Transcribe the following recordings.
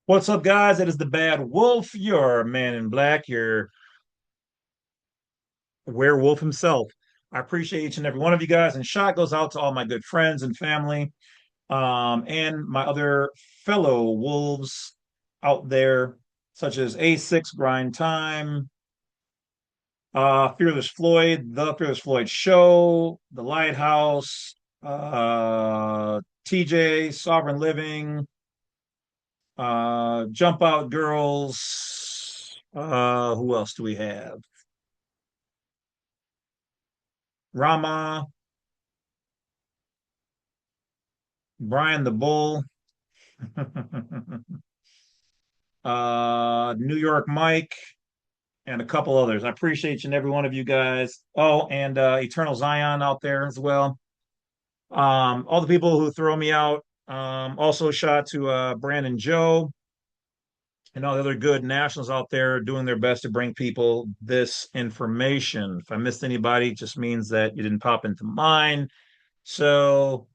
What's up, guys? It is the Bad Wolf, your man in black, your werewolf himself. I appreciate each and every one of you guys, and shout goes out to all my good friends and family, and my other fellow wolves out there, such as A6 Grind Time, Fearless Floyd, The Fearless Floyd Show, The Lighthouse, TJ, Sovereign Living, Jump Out Girls. Who else do we have? Rama, Brian the Bull, New York Mike, and a couple others. I appreciate each and every one of you guys. Oh, and Eternal Zion out there as well. All the people who throw me out. Also, shout to Brandon Joe and all the other good nationals out there doing their best to bring people this information. If I missed anybody, it just means that you didn't pop into mine. So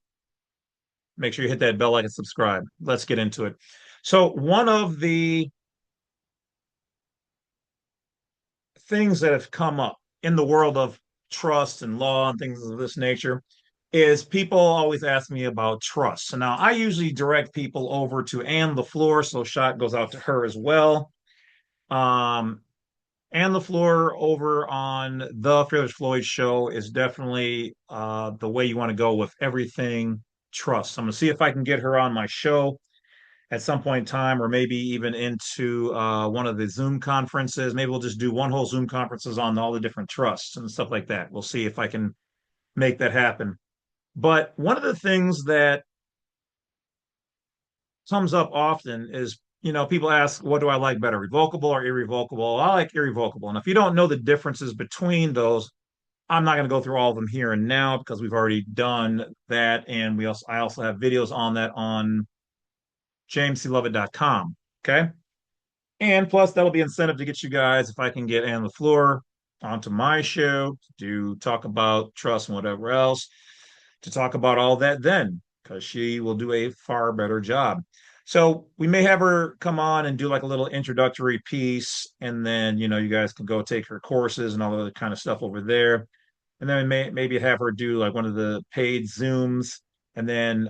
make sure you hit that bell like and subscribe. Let's get into it. So, one of the things that have come up in the world of trust and law and things of this nature is people always ask me about trust. So now I usually direct people over to Ann LaFleur, so shot goes out to her as well. Um, Ann LaFleur over on the Fearless Floyd show is definitely the way you want to go with everything trust. I'm going to see if I can get her on my show at some point in time, or maybe even into one of the Zoom conferences. Maybe we'll just do one whole Zoom conferences on all the different trusts and stuff like that. We'll see if I can make that happen. But one of the things that comes up often is, people ask, what do I like better, revocable or irrevocable? I like irrevocable. And if you don't know the differences between those, I'm not going to go through all of them here and now because we've already done that. And I also have videos on that on jamesclovett.com. Okay. And plus, that'll be incentive to get you guys, if I can get Ann LaFleur onto my show to talk about trust and whatever else, to talk about all that then, because she will do a far better job. So we may have her come on and do like a little introductory piece, and then you guys can go take her courses and all that kind of stuff over there. And then maybe have her do like one of the paid Zooms, and then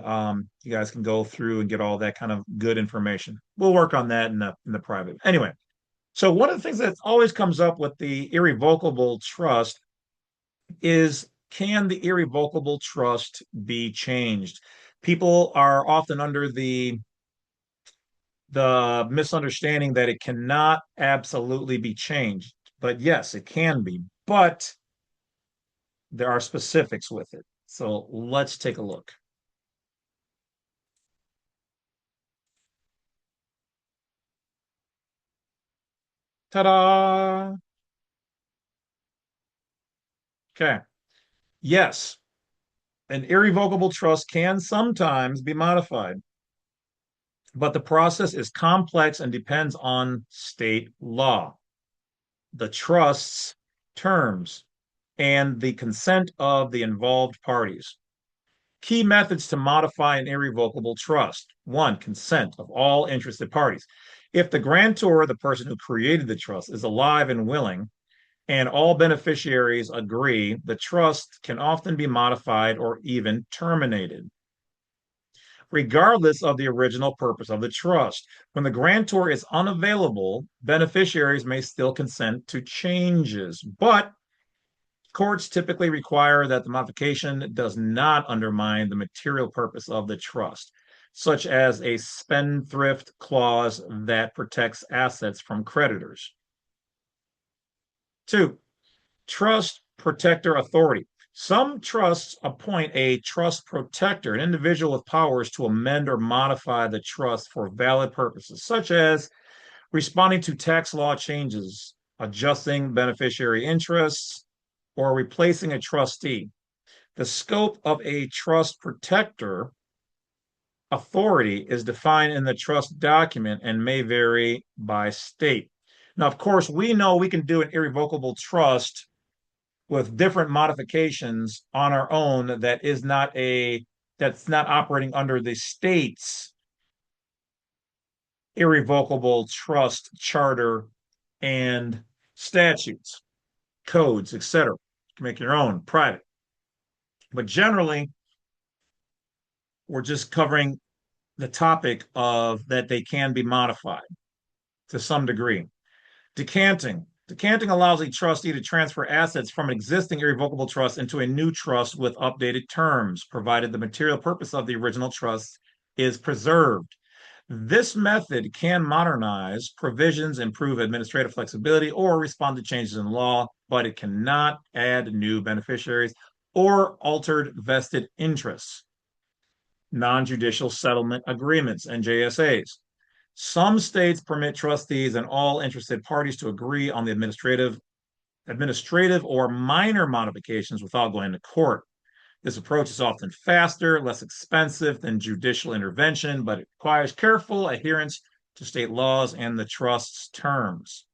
you guys can go through and get all that kind of good information. We'll work on that in the private. Anyway, so one of the things that always comes up with the irrevocable trust is, can the irrevocable trust be changed? People are often under the misunderstanding that it cannot absolutely be changed. But yes, it can be. But there are specifics with it. So let's take a look. Ta-da! Okay. Yes, an irrevocable trust can sometimes be modified, but the process is complex and depends on state law, the trust's terms, and the consent of the involved parties. Key methods to modify an irrevocable trust. One, consent of all interested parties. If the grantor, the person who created the trust, is alive and willing, and all beneficiaries agree, the trust can often be modified or even terminated, regardless of the original purpose of the trust. When the grantor is unavailable, beneficiaries may still consent to changes, but courts typically require that the modification does not undermine the material purpose of the trust, such as a spendthrift clause that protects assets from creditors. Two, trust protector authority. Some trusts appoint a trust protector, an individual with powers to amend or modify the trust for valid purposes, such as responding to tax law changes, adjusting beneficiary interests, or replacing a trustee. The scope of a trust protector authority is defined in the trust document and may vary by state. Now, of course, we know we can do an irrevocable trust with different modifications on our own that's not operating under the state's irrevocable trust charter and statutes, codes, etc. You can make your own private. But generally, we're just covering the topic of that they can be modified to some degree. Decanting. Decanting allows a trustee to transfer assets from an existing irrevocable trust into a new trust with updated terms, provided the material purpose of the original trust is preserved. This method can modernize provisions, improve administrative flexibility, or respond to changes in law, but it cannot add new beneficiaries or altered vested interests. Non-judicial settlement agreements, NJSAs. Some states permit trustees and all interested parties to agree on the administrative or minor modifications without going to court. This approach is often faster, less expensive than judicial intervention, but it requires careful adherence to state laws and the trust's terms.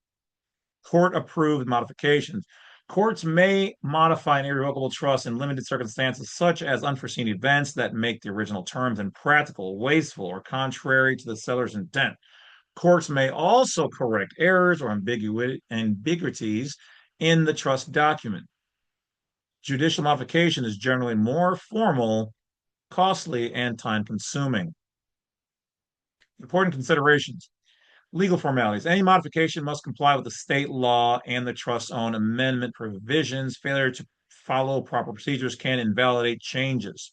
Court-approved modifications. Courts may modify an irrevocable trust in limited circumstances, such as unforeseen events that make the original terms impractical, wasteful, or contrary to the seller's intent. Courts may also correct errors or ambiguities in the trust document. Judicial modification is generally more formal, costly, and time-consuming. Important considerations. Legal formalities. Any modification must comply with the state law and the trust's own amendment provisions. Failure to follow proper procedures can invalidate changes.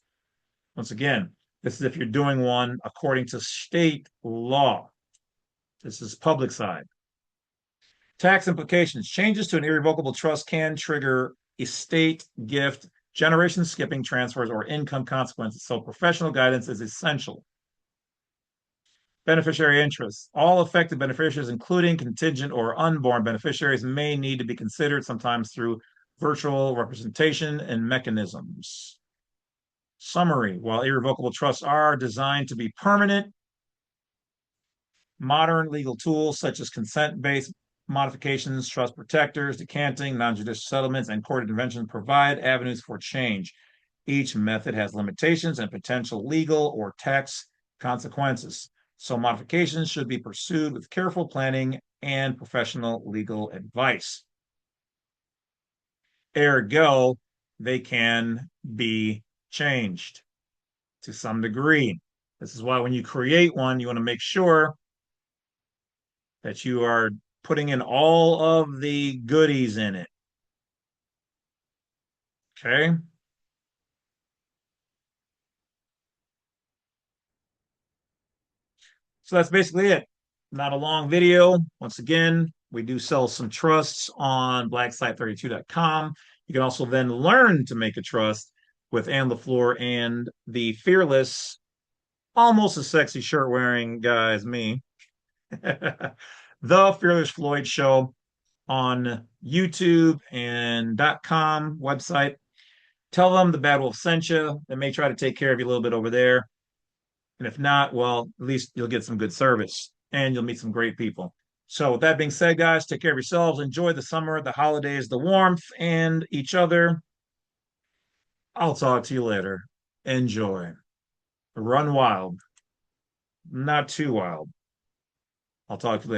Once again, this is if you're doing one according to state law. This is public side. Tax implications. Changes to an irrevocable trust can trigger estate, gift, generation skipping transfers, or income consequences, so professional guidance is essential. Beneficiary interests. All affected beneficiaries, including contingent or unborn beneficiaries, may need to be considered, sometimes through virtual representation and mechanisms. Summary. While irrevocable trusts are designed to be permanent, modern legal tools such as consent-based modifications, trust protectors, decanting, non-judicial settlements, and court intervention provide avenues for change. Each method has limitations and potential legal or tax consequences, so modifications should be pursued with careful planning and professional legal advice. Ergo, they can be changed to some degree. This is why when you create one, you want to make sure that you are putting in all of the goodies in it. Okay. So that's basically it. Not a long video. Once again, we do sell some trusts on blacksite32.com. You can also then learn to make a trust with Ann LaFleur and the fearless, almost as sexy shirt wearing guy as me. The Fearless Floyd Show on YouTube and .com website. Tell them the Badwolf sent you. They may try to take care of you a little bit over there. And if not, well, at least you'll get some good service and you'll meet some great people. So, with that being said, guys, take care of yourselves. Enjoy the summer, the holidays, the warmth, and each other. I'll talk to you later. Enjoy. Run wild, not too wild. I'll talk to you later.